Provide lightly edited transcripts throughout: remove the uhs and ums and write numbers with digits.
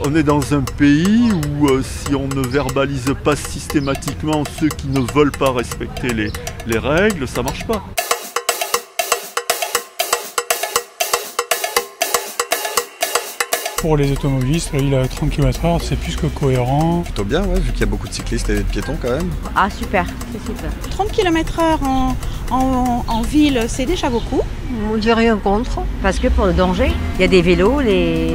On est dans un pays où si on ne verbalise pas systématiquement ceux qui ne veulent pas respecter les règles, ça marche pas. Pour les automobilistes, il a 30 km/h, c'est plus que cohérent. Plutôt bien, ouais, vu qu'il y a beaucoup de cyclistes et de piétons quand même. Ah super, c'est super. 30 km/h en ville, c'est déjà beaucoup. On dit rien contre. Parce que pour le danger, il y a des vélos, les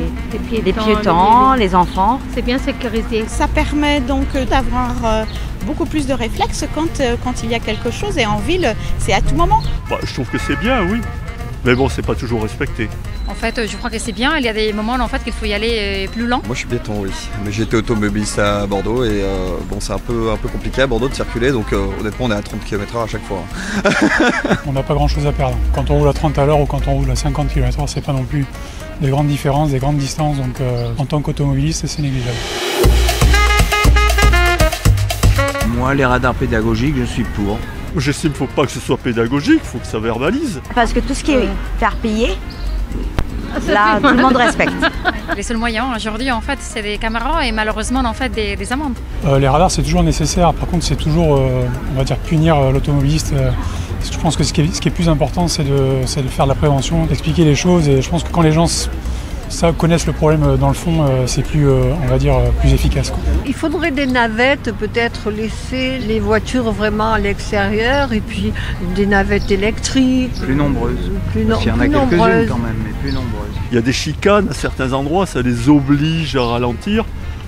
piétons, les enfants. C'est bien sécurisé. Ça permet donc d'avoir beaucoup plus de réflexes quand il y a quelque chose. Et en ville, c'est à tout moment. Je trouve que c'est bien, oui. Mais bon, c'est pas toujours respecté. En fait, je crois que c'est bien. Il y a des moments en fait, qu'il faut y aller plus lent. Moi, je suis piéton, oui. Mais j'étais automobiliste à Bordeaux et bon, c'est un peu compliqué à Bordeaux de circuler. Donc honnêtement, on est à 30 km/h à chaque fois. On n'a pas grand-chose à perdre. Quand on roule à 30 à l'heure ou quand on roule à 50 km/h, c'est pas non plus des grandes différences, des grandes distances. Donc en tant qu'automobiliste, c'est négligeable. Moi, les radars pédagogiques, je suis pour. J'estime qu'il ne faut pas que ce soit pédagogique, il faut que ça verbalise. Parce que tout ce qui est faire payer, là, tout le monde respecte. Les seuls moyens aujourd'hui, en fait, c'est des caméras et malheureusement, en fait, des amendes. Les radars, c'est toujours nécessaire. Par contre, c'est toujours, on va dire, punir l'automobiliste. Je pense que ce qui est plus important, c'est de faire de la prévention, d'expliquer les choses. Et je pense que quand les gens connaissent le problème dans le fond, c'est plus, on va dire, plus efficace, quoi. Il faudrait des navettes, peut-être laisser les voitures vraiment à l'extérieur et puis des navettes électriques. Plus nombreuses. Il y en a quelques-unes quand même, mais plus nombreuses. Il y a des chicanes à certains endroits, ça les oblige à ralentir.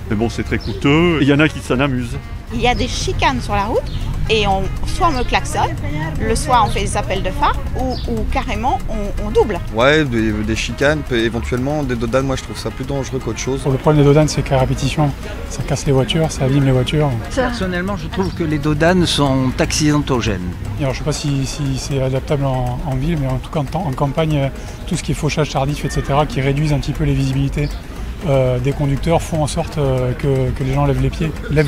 Mais bon, c'est très coûteux. Il y en a qui s'en amusent. Il y a des chicanes sur la route et soit on me klaxonne, le soir on fait des appels de phare ou carrément on double. Ouais, des chicanes, éventuellement des dodanes, moi je trouve ça plus dangereux qu'autre chose. Le problème des dodanes, c'est qu'à répétition, ça casse les voitures, ça abîme les voitures. Personnellement, je trouve que les dodanes sont accidentogènes. Alors, je ne sais pas si c'est adaptable en ville, mais en tout cas en campagne, tout ce qui est fauchage tardif, etc., qui réduisent un petit peu les visibilités des conducteurs font en sorte que les gens lèvent le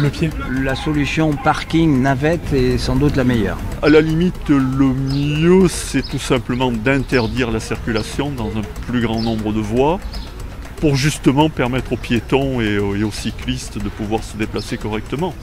pied. La solution parking navette est sans doute la meilleure. À la limite, le mieux, c'est tout simplement d'interdire la circulation dans un plus grand nombre de voies pour justement permettre aux piétons et aux cyclistes de pouvoir se déplacer correctement.